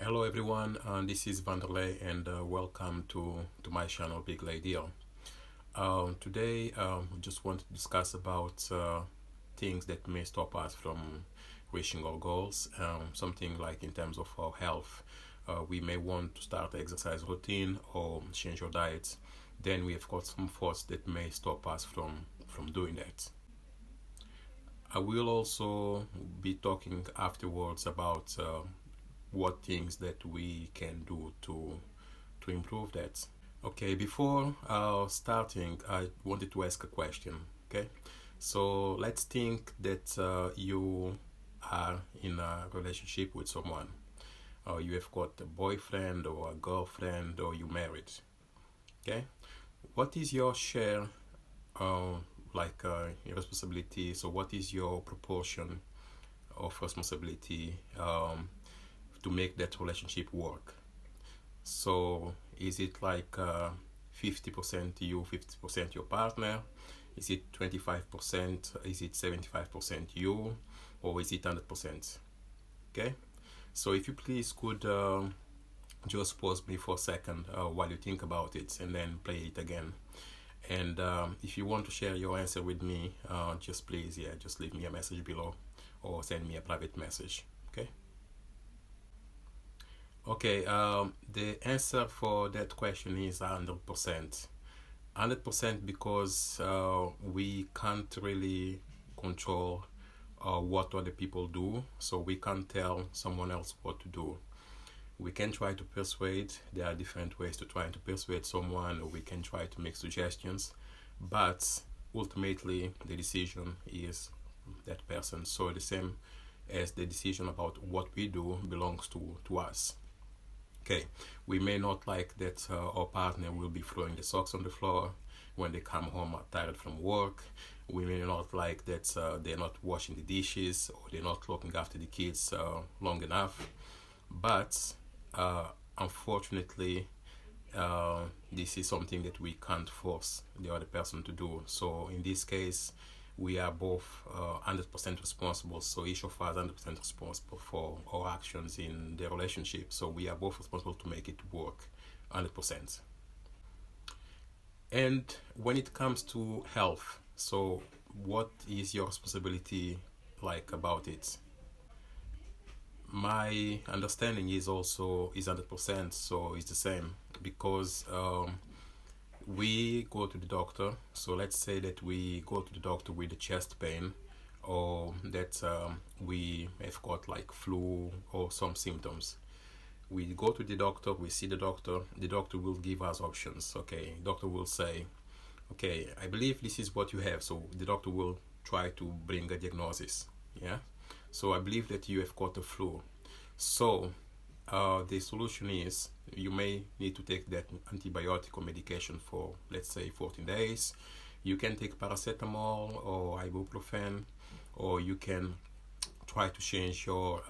Hello everyone, this is Vanderlei and welcome to my channel Big Deal. Today we just want to discuss about things that may stop us from reaching our goals, something like in terms of our health. We may want to start exercise routine or change our diet. Then we have got some thoughts that may stop us from doing that. I will also be talking afterwards about what things that we can do to improve that. Okay, before starting, I wanted to ask a question. Okay, so let's think that you are in a relationship with someone. You have got a boyfriend or a girlfriend, or you married. Okay, what is your share, uh, your responsibility? So, what is your proportion of responsibility to make that relationship work? So is it like 50% you, 50% your partner? Is it 25%? Is it 75% you? Or is it 100%? Okay. So if you please could just pause me for a second while you think about it and then play it again. And if you want to share your answer with me, just please, just leave me a message below or send me a private message. Okay. Okay, the answer for that question is 100%. 100% because we can't really control what other people do, so we can't tell someone else what to do. We can try to persuade, there are different ways to try to persuade someone, or we can try to make suggestions, but ultimately the decision is that person. So the same as the decision about what we do belongs to us. Okay, we may not like that our partner will be throwing the socks on the floor when they come home tired from work. We may not like that they're not washing the dishes or they're not looking after the kids long enough. But unfortunately, this is something that we can't force the other person to do. So in this case, we are both 100% responsible. So each of us 100% responsible for our actions in the relationship. So we are both responsible to make it work 100%. And when it comes to health, so what is your responsibility like about it? My understanding is also is 100%, so it's the same because we go to the doctor. So let's say that we go to the doctor with a chest pain, or that we have got like flu or some symptoms. We go to the doctor, we see the doctor will give us options. Okay, doctor will say, okay, I believe this is what you have. So the doctor will try to bring a diagnosis. Yeah, so I believe that you have got the flu. So the solution is you may need to take that antibiotic or medication for, let's say, 14 days. You can take paracetamol or ibuprofen, or you can try to change your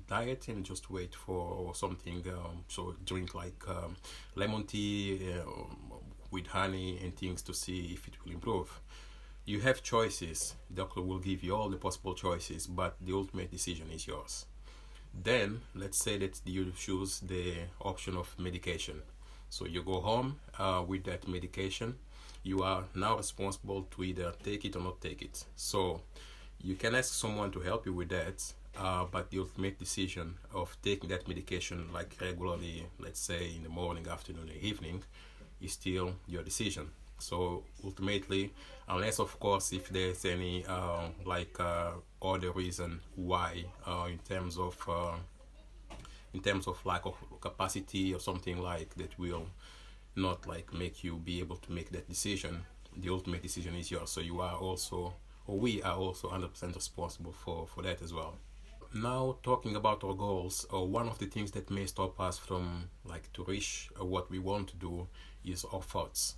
diet and just wait for something. So drink like lemon tea with honey and things to see if it will improve. You have choices. The doctor will give you all the possible choices, but the ultimate decision is yours. Then let's say that you choose the option of medication. So you go home with that medication. You are now responsible to either take it or not take it. So you can ask someone to help you with that, but the ultimate decision of taking that medication like regularly, let's say in the morning, afternoon, and evening, is still your decision. So ultimately, unless of course if there's any other reason why, in terms of lack of capacity or something like that will not like make you be able to make that decision, the ultimate decision is yours. So you are also, or we are also 100% responsible for that as well. Now talking about our goals, one of the things that may stop us from like to reach what we want to do is our thoughts.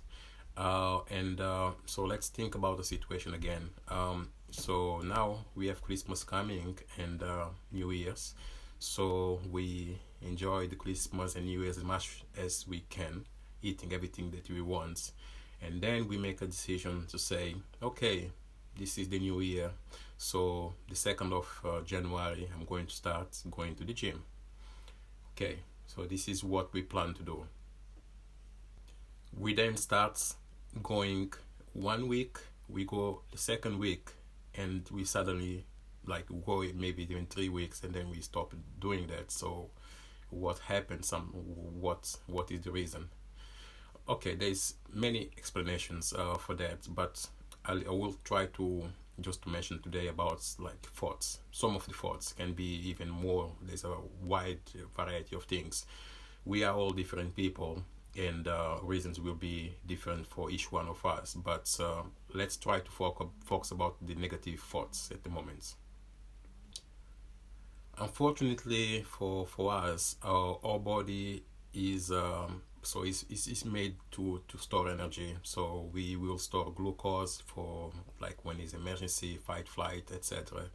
So let's think about the situation again. So now we have Christmas coming and New Year's. So we enjoy the Christmas and New Year's as much as we can, eating everything that we want. And then we make a decision to say, okay, this is the new year, so the 2nd of January I'm going to start going to the gym. Okay, so this is what we plan to do. We then start going 1 week, we go the second week, and we suddenly like go maybe even 3 weeks, and then we stop doing that. So what happened? What is the reason? Okay, there's many explanations for that, but I will try to just to mention today about like thoughts. Some of the thoughts can be even more. There's a wide variety of things. We are all different people, and reasons will be different for each one of us. But let's try to focus about the negative thoughts at the moment. Unfortunately for us, our body is is made to store energy. So we will store glucose for like when it's emergency, fight, flight, etc.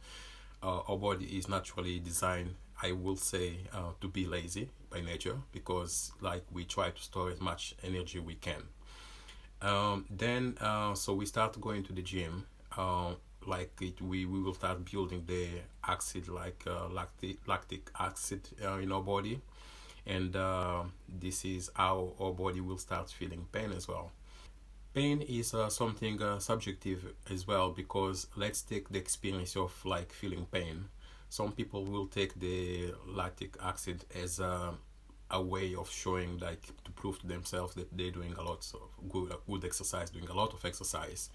Our body is naturally designed, I will say, to be lazy by nature, because like we try to store as much energy we can. Then so we start going to the gym. We will start building the acid, like lactic acid in our body, and this is how our body will start feeling pain as well. Pain is something subjective as well, because let's take the experience of like feeling pain. Some people will take the lactic acid as a way of showing, like to prove to themselves that they're doing a lot of good exercise, doing a lot of exercise,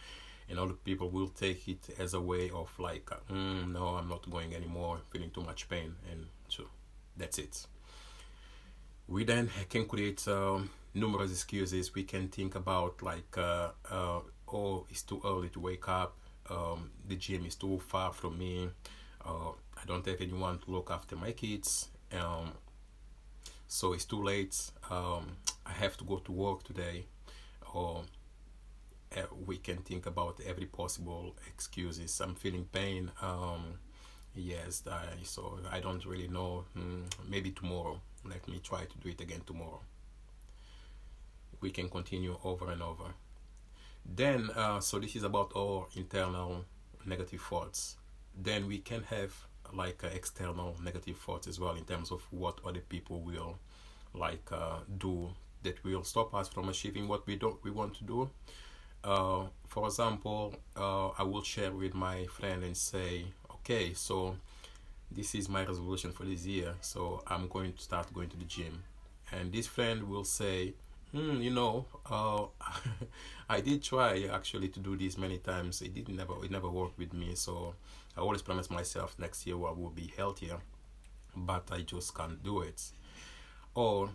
and other people will take it as a way of like, no, I'm not going anymore, feeling too much pain, and so that's it. We then can create numerous excuses. We can think about like, oh, it's too early to wake up, the gym is too far from me, I don't have anyone to look after my kids, so it's too late, I have to go to work today, or we can think about every possible excuses. I'm feeling pain, yes, so I don't really know, maybe tomorrow, let me try to do it again tomorrow. We can continue over and over. Then so this is about our internal negative thoughts. Then we can have like external negative thoughts as well, in terms of what other people will like do that will stop us from achieving what we want to do. For example, I will share with my friend and say, okay, so this is my resolution for this year, so I'm going to start going to the gym. And this friend will say, I did try actually to do this many times. It never worked with me. So I always promise myself next year I will be healthier, but I just can't do it. Or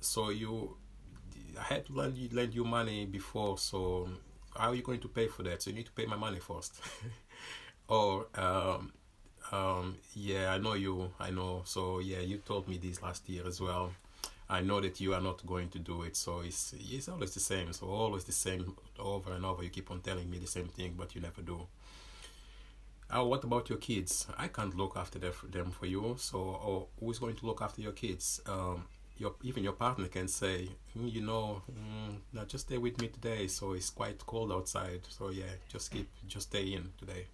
so I had to lend you money before, so how are you going to pay for that? So you need to pay my money first. Or yeah, I know. So yeah, you told me this last year as well. I know that you are not going to do it. So it's always the same. So always the same over and over. You keep on telling me the same thing, but you never do. What about your kids? I can't look after them for you. So, who's going to look after your kids? Even your partner can say, now just stay with me today. So it's quite cold outside. So yeah, just stay in today.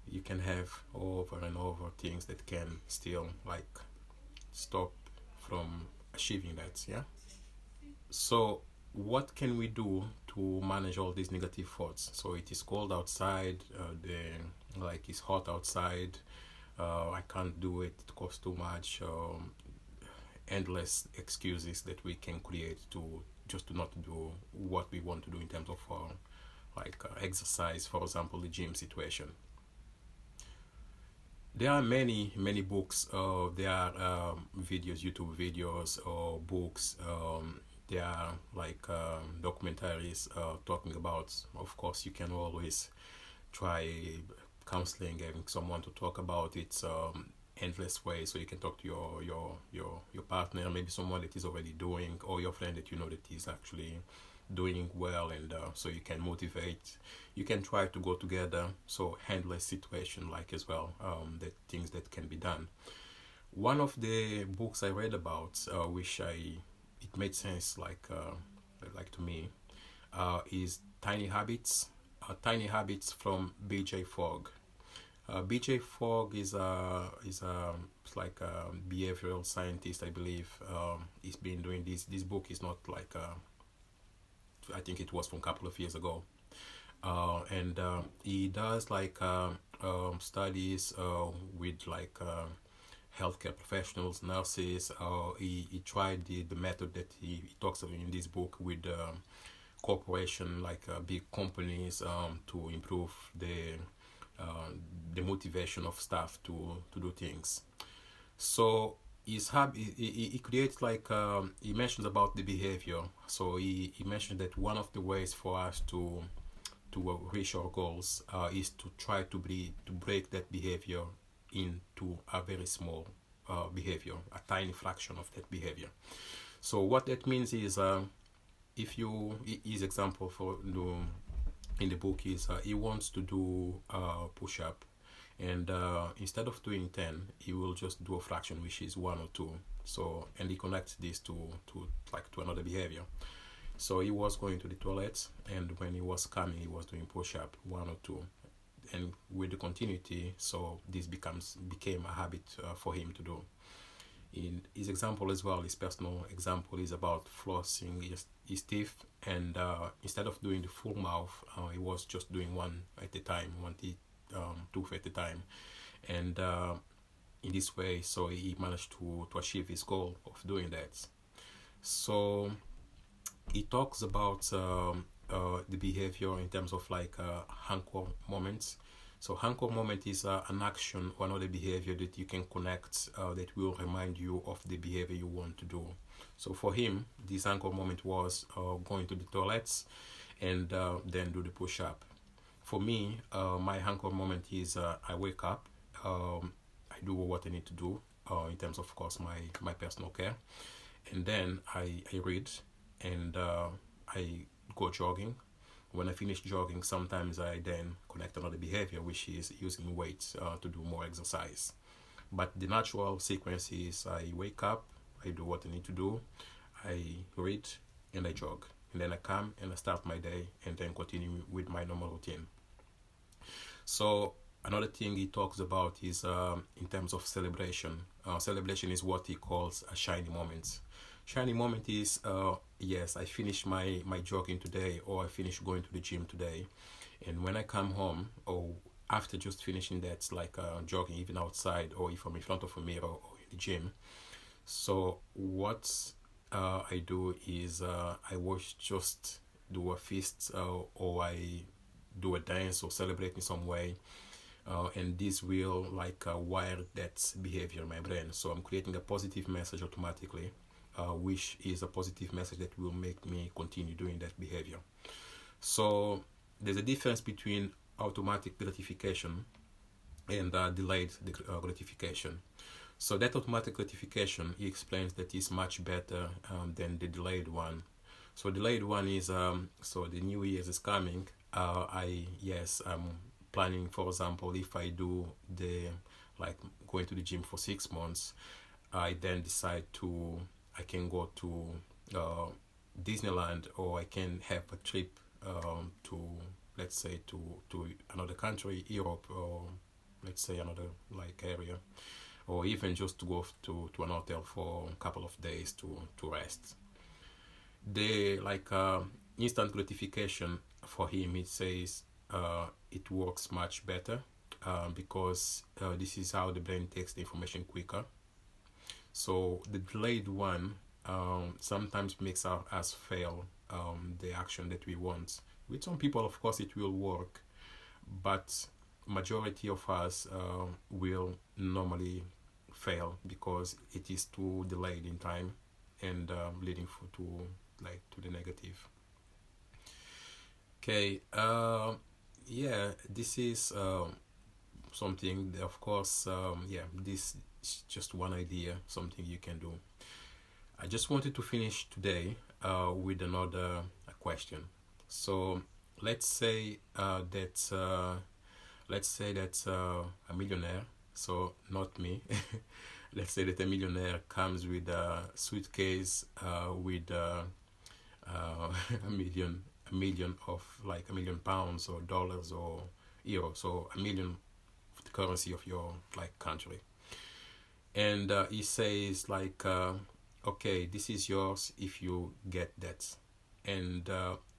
You can have over and over things that can still like stop from achieving that. Yeah. So what can we do to manage all these negative thoughts? So it is cold outside, it's hot outside, I can't do it, it costs too much, endless excuses that we can create to just to not do what we want to do in terms of exercise, for example, the gym situation. There are many books, there are videos, YouTube videos or books, there are documentaries talking about. Of course, you can always try counseling, having someone to talk about it, endless ways. So you can talk to your partner, maybe someone that is already doing, or your friend that you know that is actually doing well, and so you can motivate. You can try to go together, so handle a situation as well, that things that can be done. One of the books I read about, which it made sense to me, is Tiny Habits. Tiny Habits from BJ Fogg. BJ Fogg is it's like a behavioral scientist, I believe. He's been doing this. This book is not like I think it was from a couple of years ago. And he does like studies with like healthcare professionals, nurses. He tried the method that he talks about in this book with corporation, like big companies, to improve the motivation of staff to do things. So he creates like he mentions about the behavior. So he mentioned that one of the ways for us to reach our goals is to try to break that behavior into a very small behavior, a tiny fraction of that behavior. So what that means is, if you his example for in the book is he wants to do push up, and instead of doing 10, he will just do a fraction, which is 1 or 2. So, and he connects this to another behavior. So he was going to the toilet, and when he was coming, he was doing push up 1 or 2, and with the continuity, so this became a habit for him to do. In his example as well, his personal example is about flossing his teeth, and instead of doing the full mouth, he was just doing one at a time, one tooth at a time, and in this way, so he managed to achieve his goal of doing that. So he talks about the behavior in terms of like anchor moments. So anchor moment is an action or another behavior that you can connect that will remind you of the behavior you want to do. So for him, this anchor moment was going to the toilets and then do the push-up. For me, my anchor moment is I wake up, I do what I need to do in terms of course, my personal care. And then I read, and I go jogging. When I finish jogging, sometimes I then connect another behavior, which is using weights to do more exercise. But the natural sequence is I wake up, I do what I need to do, I read, and I jog. And then I come and I start my day and then continue with my normal routine. So another thing he talks about is in terms of celebration. Celebration is what he calls a shiny moment. Shiny moment is yes, I finished my jogging today, or I finished going to the gym today, and when I come home, or after just finishing that, like jogging even outside, or if I'm in front of a mirror or in the gym, so what I do is I watch, just do a feast, or I do a dance or celebrate in some way, and this will like wire that behavior in my brain. So I'm creating a positive message automatically, which is a positive message that will make me continue doing that behavior. So there's a difference between automatic gratification and delayed gratification. So that automatic gratification, he explains that is much better than the delayed one. So delayed one is so the New Year's is coming. I'm planning, for example, if I do the like going to the gym for 6 months, I then decide I can go to Disneyland, or I can have a trip to, let's say, to another country, Europe, or let's say another like area, or even just to go to an hotel for a couple of days to rest. The like instant gratification for him, it says it works much better because this is how the brain takes the information quicker. So the delayed one sometimes makes us fail the action that we want. With some people, of course, it will work, but majority of us will normally fail because it is too delayed in time and leading to the negative. Okay, this is something that, of course, this is just one idea, something you can do. I just wanted to finish today with another question. So let's say that a millionaire, so not me. Let's say that a millionaire comes with a suitcase with $1 million a million of like £1,000,000 or dollars or euros, so a million of the currency of your like country. And he says like, okay, this is yours if you get that. And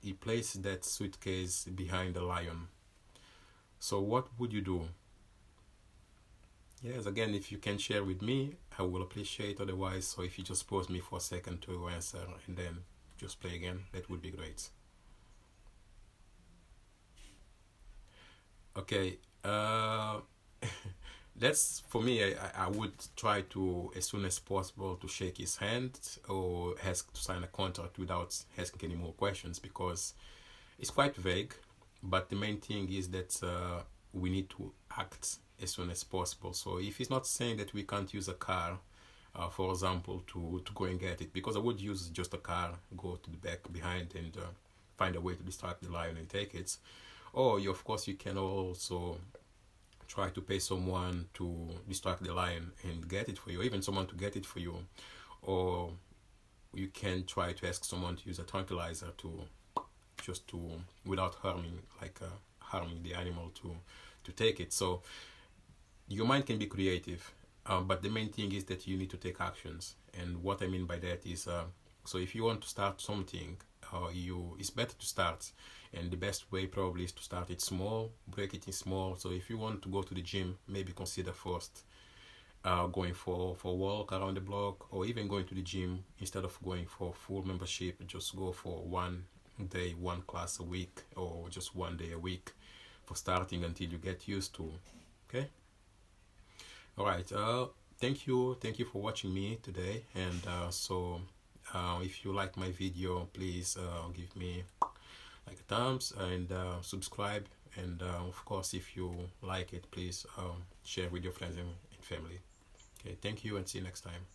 he places that suitcase behind the lion. So what would you do? Yes, again, if you can share with me, I will appreciate. Otherwise, so if you just pause me for a second to answer and then just play again, that would be great. Okay, that's for me. I would try to, as soon as possible, to shake his hand or ask to sign a contract without asking any more questions, because it's quite vague. But the main thing is that we need to act as soon as possible. So if it's not saying that we can't use a car, for example, to go and get it, because I would use just a car, go to the back behind and find a way to distract the lion and take it. Or you, of course, you can also try to pay someone to distract the lion and get it for you, or even someone to get it for you. Or you can try to ask someone to use a tranquilizer to just to without harming the animal to take it. So your mind can be creative, but the main thing is that you need to take actions. And what I mean by that is, so if you want to start something, it's better to start, and the best way probably is to start it small, break it in small. So if you want to go to the gym, maybe consider first going for a walk around the block, or even going to the gym instead of going for full membership. Just go for one day, one class a week, or just one day a week for starting until you get used to. Okay. All right. Thank you for watching me today. And if you like my video, please give me like a thumbs and subscribe. And of course, if you like it, please share with your friends and family. Okay. Thank you, and see you next time.